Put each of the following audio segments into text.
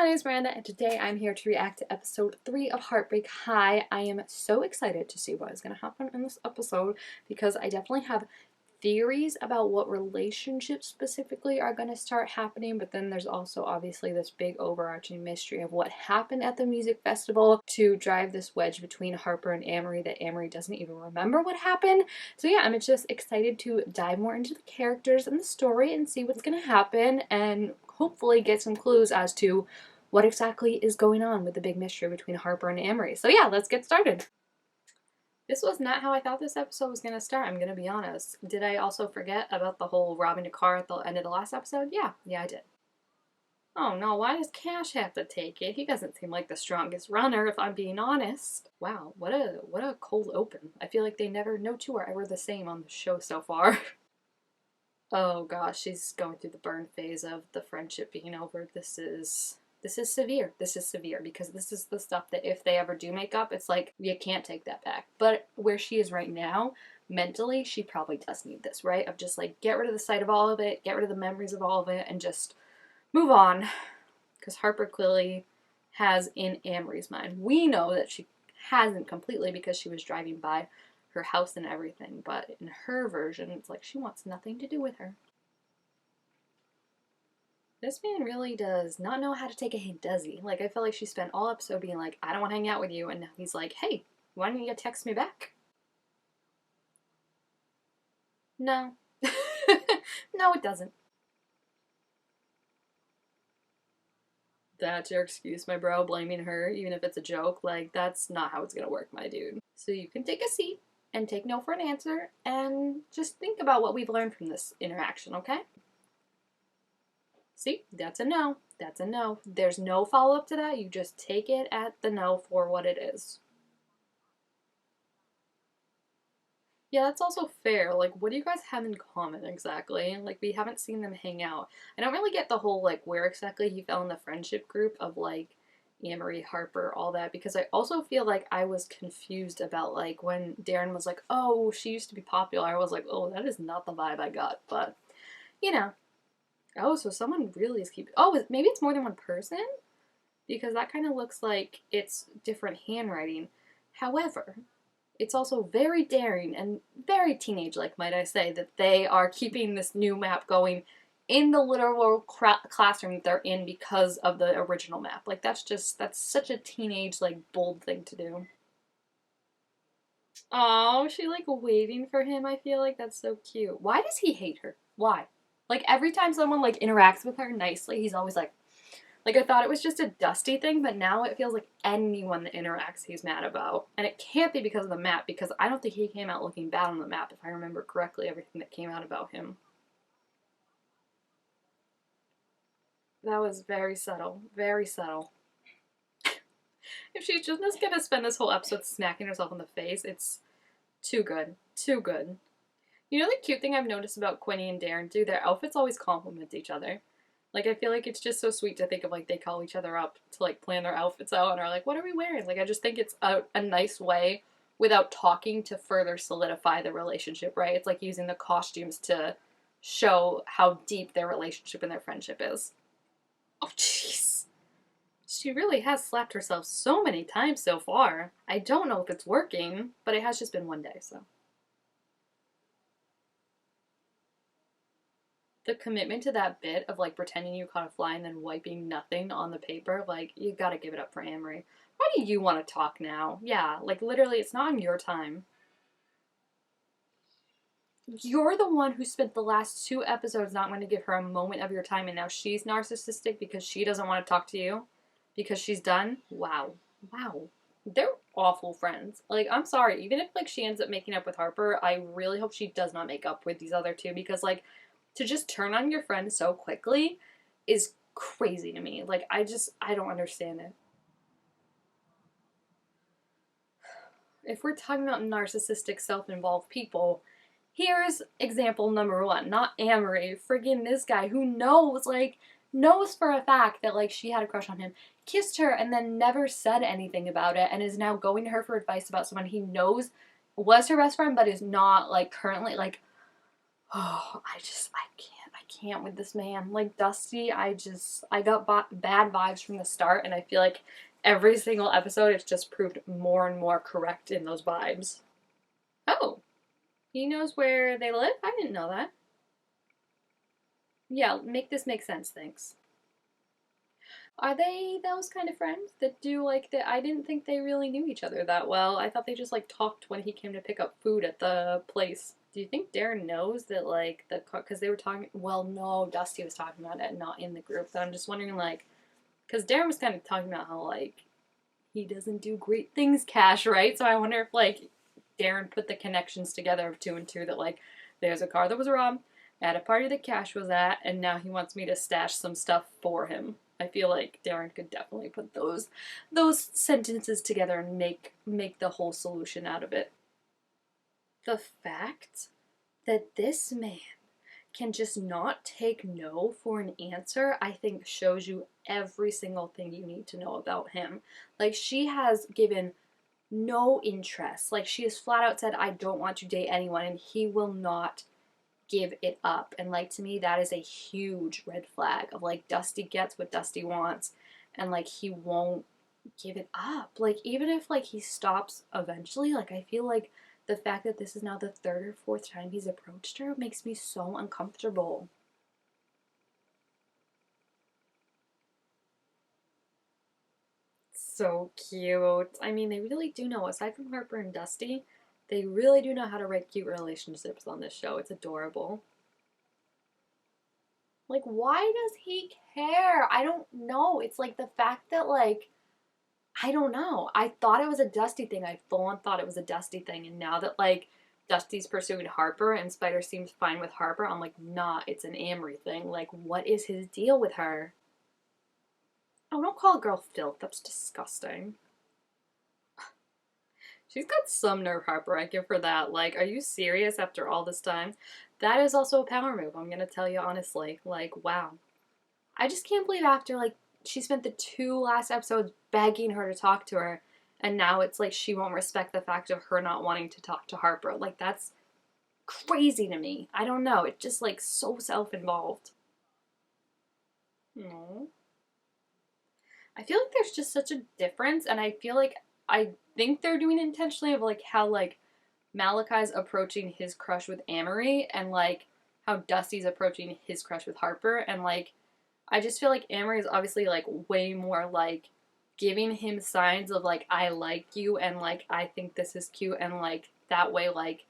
name is Miranda, and today I'm here to react to episode 3 of Heartbreak. Hi, I am so excited to see what is going to happen in this episode because I definitely have theories about what relationships specifically are going to start happening, but then there's also obviously this big overarching mystery of what happened at the music festival to drive this wedge between Harper and Amory that Amory doesn't even remember what happened. So yeah, I'm just excited to dive more into the characters and the story and see what's going to happen and hopefully get some clues as to what exactly is going on with the big mystery between Harper and Amory. So yeah, let's get started. This was not how I thought this episode was going to start, I'm going to be honest. Did I also forget about the whole robbing a car at the end of the last episode? Yeah, I did. Oh no, why does Cash have to take it? He doesn't seem like the strongest runner, if I'm being honest. Wow, what a cold open. I feel like no two are ever the same on the show so far. Oh gosh, she's going through the burn phase of the friendship being over. This is severe. This is severe because this is the stuff that if they ever do make up, it's like, you can't take that back. But where she is right now, mentally, she probably does need this, right? Of just like, get rid of the sight of all of it, get rid of the memories of all of it, and just move on. Because Harper clearly has in Amory's mind. We know that she hasn't completely because she was driving by her house and everything, but in her version, it's like she wants nothing to do with her. This man really does not know how to take a hint, does he? Like, I feel like she spent all episode being like, I don't want to hang out with you, and now he's like, hey, why don't you text me back? No. No, it doesn't. That's your excuse, my bro, blaming her, even if it's a joke. Like, that's not how it's gonna work, my dude. So you can take a seat and take no for an answer, and just think about what we've learned from this interaction, okay? See, that's a no. That's a no. There's no follow-up to that. You just take it at the no for what it is. Yeah, that's also fair. Like, what do you guys have in common exactly? Like, we haven't seen them hang out. I don't really get the whole, like, where exactly he fell in the friendship group of, like, Amory, Harper, all that, because I also feel like I was confused about, like, when Darren was like, oh, she used to be popular. I was like, oh, that is not the vibe I got, but, you know. Oh, so someone really is keeping... Oh, maybe it's more than one person? Because that kind of looks like it's different handwriting. However, it's also very daring and very teenage-like, might I say, that they are keeping this new map going in the literal classroom that they're in because of the original map. Like, that's such a teenage, like, bold thing to do. Oh, she, like, waiting for him, I feel like. That's so cute. Why does he hate her? Why? Like, every time someone, like, interacts with her nicely, he's always like, I thought it was just a Dusty thing, but now it feels like anyone that interacts he's mad about. And it can't be because of the map, because I don't think he came out looking bad on the map, if I remember correctly, everything that came out about him. That was very subtle. Very subtle. If she's just gonna spend this whole episode smacking herself in the face, it's too good. Too good. You know the cute thing I've noticed about Quinny and Darren too? Their outfits always complement each other. Like, I feel like it's just so sweet to think of, like, they call each other up to, like, plan their outfits out and are like, what are we wearing? Like, I just think it's a nice way, without talking, to further solidify the relationship, right? It's like using the costumes to show how deep their relationship and their friendship is. Oh, jeez. She really has slapped herself so many times so far. I don't know if it's working, but it has just been one day, so. The commitment to that bit of, like, pretending you caught a fly and then wiping nothing on the paper, like, you gotta give it up for Amory. Why do you want to talk now? Yeah, like, literally, it's not on your time. You're the one who spent the last 2 episodes not wanting to give her a moment of your time, and now she's narcissistic because she doesn't want to talk to you? Because she's done? Wow. Wow. They're awful friends. Like, I'm sorry, even if, like, she ends up making up with Harper, I really hope she does not make up with these other two, because, like, to just turn on your friend so quickly is crazy to me. Like, I don't understand it. If we're talking about narcissistic, self-involved people, here's example number 1. Not Amory. Friggin' this guy who knows, like, knows for a fact that, like, she had a crush on him, kissed her, and then never said anything about it, and is now going to her for advice about someone he knows was her best friend, but is not, like, currently, like, oh, I can't with this man. Like, Dusty, I got bad vibes from the start, and I feel like every single episode it's just proved more and more correct in those vibes. Oh, he knows where they live? I didn't know that. Yeah, make this make sense, thanks. Are they those kind of friends that do like that? I didn't think they really knew each other that well. I thought they just like talked when he came to pick up food at the place. Do you think Darren knows that like because they were talking? Well, no, Dusty was talking about it, not in the group. But I'm just wondering like because Darren was kind of talking about how like he doesn't do great things, Cash, right? So I wonder if like Darren put the connections together of two and two that like there's a car that was robbed at a party that Cash was at, and now he wants me to stash some stuff for him. I feel like Darren could definitely put those sentences together and make the whole solution out of it. The fact that this man can just not take no for an answer, I think shows you every single thing you need to know about him. Like, she has given no interest. Like, she has flat out said, I don't want to date anyone, and he will not give it up. And like, to me, that is a huge red flag of like Dusty gets what Dusty wants, and like he won't give it up. Like, even if like he stops eventually, like I feel like the fact that this is now the third or fourth time he's approached her makes me so uncomfortable. So cute. I mean, they really do know, aside from Harper and Dusty, they really do know how to write cute relationships on this show. It's adorable. Like, why does he care? I don't know. It's like the fact that, like, I don't know. I thought it was a Dusty thing. I full on thought it was a Dusty thing. And now that, like, Dusty's pursuing Harper and Spider seems fine with Harper, I'm like, nah, it's an Amory thing. Like, what is his deal with her? Oh, don't call a girl filth. That's disgusting. She's got some nerve, Harper. I give her that. Like, are you serious after all this time? That is also a power move, I'm gonna tell you honestly. Like, wow. I just can't believe after, like, she spent the two last episodes begging her to talk to her, and now it's like she won't respect the fact of her not wanting to talk to Harper. Like, that's crazy to me. I don't know. It's just, like, so self-involved. No. I feel like there's just such a difference, and I feel like I think they're doing it intentionally of, like, how, like, Malachi's approaching his crush with Amory, and, like, how Dusty's approaching his crush with Harper, and, like, I just feel like Amory is obviously, like, way more, like, giving him signs of, like, I like you, and, like, I think this is cute, and, like, that way, like,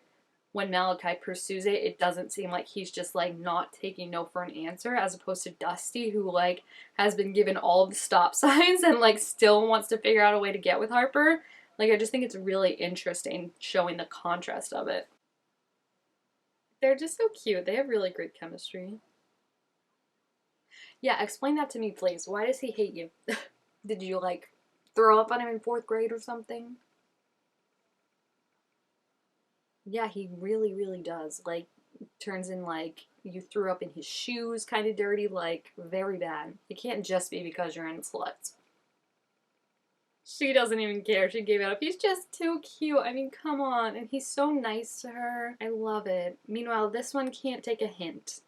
when Malachi pursues it, it doesn't seem like he's just, like, not taking no for an answer, as opposed to Dusty, who, like, has been given all the stop signs and, like, still wants to figure out a way to get with Harper. Like, I just think it's really interesting showing the contrast of it. They're just so cute. They have really great chemistry. Yeah, explain that to me, please. Why does he hate you? Did you, like, throw up on him in fourth grade or something? Yeah, he really, really does. Like, turns in, like, you threw up in his shoes, kind of dirty, like, very bad. It can't just be because you're in sluts. She doesn't even care. She gave it up. He's just too cute. I mean, come on. And he's so nice to her. I love it. Meanwhile, this one can't take a hint.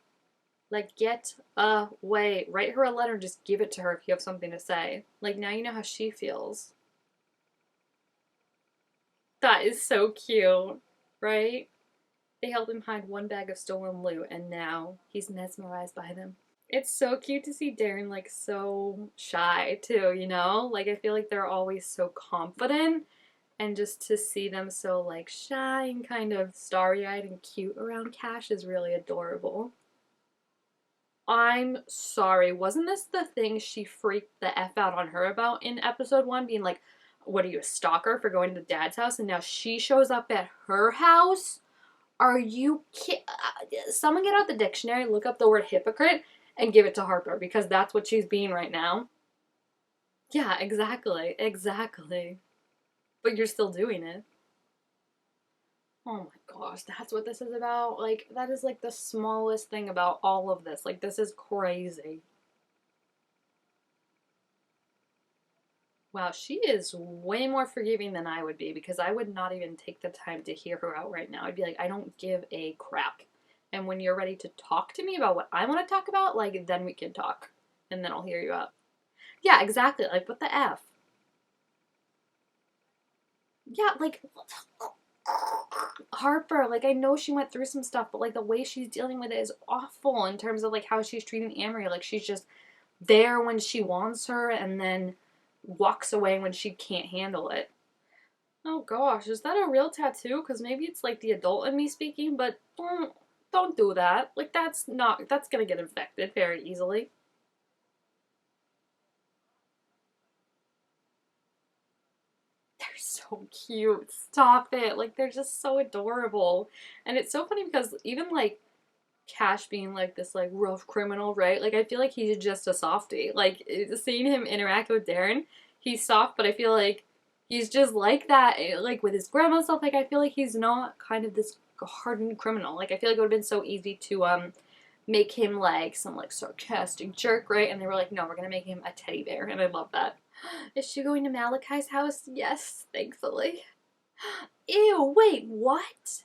Like, get away. Write her a letter. Just give it to her if you have something to say. Like, now you know how she feels. That is so cute, right? They helped him hide one bag of stolen loot, and now he's mesmerized by them. It's so cute to see Darren, like, so shy, too, you know? Like, I feel like they're always so confident, and just to see them so, like, shy and kind of starry-eyed and cute around Cash is really adorable. I'm sorry, wasn't this the thing she freaked the F out on her about in episode 1, being like, what are you, a stalker for going to Dad's house? And now she shows up at her house? Are you someone get out the dictionary, look up the word hypocrite, and give it to Harper, because that's what she's being right now. Yeah, exactly. Exactly. But you're still doing it. Oh my gosh, that's what this is about? Like, that is like the smallest thing about all of this. Like, this is crazy. Wow, she is way more forgiving than I would be, because I would not even take the time to hear her out right now. I'd be like, I don't give a crap. And when you're ready to talk to me about what I want to talk about, like, then we can talk. And then I'll hear you out. Yeah, exactly. Like, what the F? Yeah, like, Harper, like, I know she went through some stuff, but, like, the way she's dealing with it is awful in terms of, like, how she's treating Amory. Like, she's just there when she wants her and then walks away when she can't handle it. Oh gosh, is that a real tattoo? Because maybe it's like the adult in me speaking, but don't do that. Like, that's gonna get infected very easily. They're so cute. Stop it. Like, they're just so adorable. And it's so funny because even like Cash being like this like rough criminal, right? Like, I feel like he's just a softie. Like, seeing him interact with Darren, he's soft, but I feel like he's just like that. Like, with his grandma stuff, like, I feel like he's not kind of this hardened criminal. Like, I feel like it would have been so easy to make him like some like sarcastic jerk, right? And they were like, no, we're gonna make him a teddy bear, and I love that. Is she going to Malachi's house? Yes, thankfully. Ew, wait, what?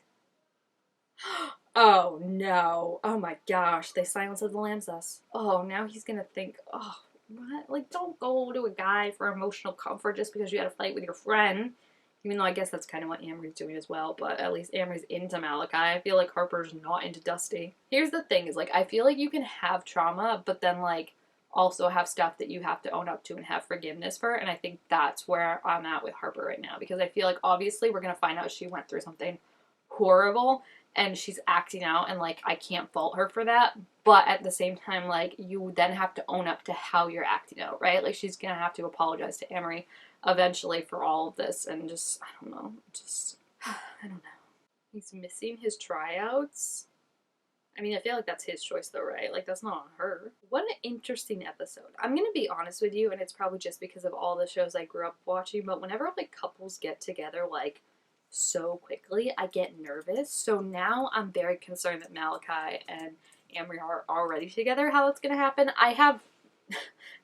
Oh no. Oh my gosh, they silenced the Lancers. Oh, now he's gonna think, oh, what? Like, don't go to a guy for emotional comfort just because you had a fight with your friend. Even though I guess that's kind of what Amory's doing as well, but at least Amory's into Malachi. I feel like Harper's not into Dusty. Here's the thing is, like, I feel like you can have trauma, but then, like, also have stuff that you have to own up to and have forgiveness for, and I think that's where I'm at with Harper right now, because I feel like obviously we're gonna find out she went through something horrible, and she's acting out, and like, I can't fault her for that, but at the same time, like, you then have to own up to how you're acting out, right? Like, she's gonna have to apologize to Amory eventually for all of this, and just, I don't know, I don't know. He's missing his tryouts. I mean, I feel like that's his choice though, right? Like, that's not on her. What an interesting episode. I'm gonna be honest with you, and it's probably just because of all the shows I grew up watching, but whenever like couples get together, like, so quickly, I get nervous. So now I'm very concerned that Malachi and Amory are already together, how it's gonna happen. I have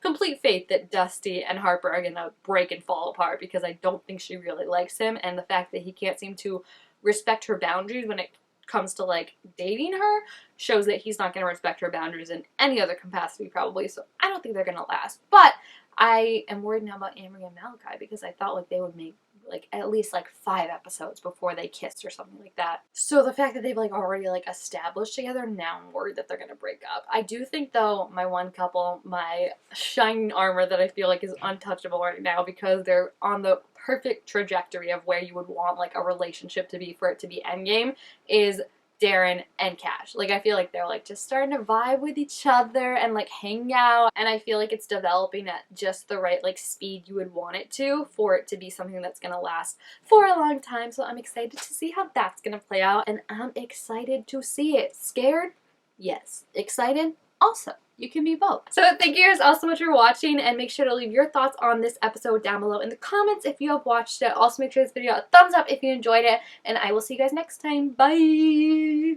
complete faith that Dusty and Harper are gonna break and fall apart because I don't think she really likes him, and the fact that he can't seem to respect her boundaries when it comes to like dating her shows that he's not gonna respect her boundaries in any other capacity probably, so I don't think they're gonna last. But I am worried now about Amory and Malachi because I thought like they would make like at least like 5 episodes before they kissed or something like that. So the fact that they've like already like established together, now I'm worried that they're gonna break up. I do think though my one couple, my shining armor that I feel like is untouchable right now because they're on the perfect trajectory of where you would want like a relationship to be for it to be endgame, is Darren and Cash. Like, I feel like they're like just starting to vibe with each other and like hang out, and I feel like it's developing at just the right like speed you would want it to for it to be something that's gonna last for a long time. So I'm excited to see how that's gonna play out, and I'm excited to see it. Scared? Yes. Excited? Also. You can be both. So thank you guys all so much for watching, and make sure to leave your thoughts on this episode down below in the comments if you have watched it. Also make sure this video a thumbs up if you enjoyed it, and I will see you guys next time. Bye!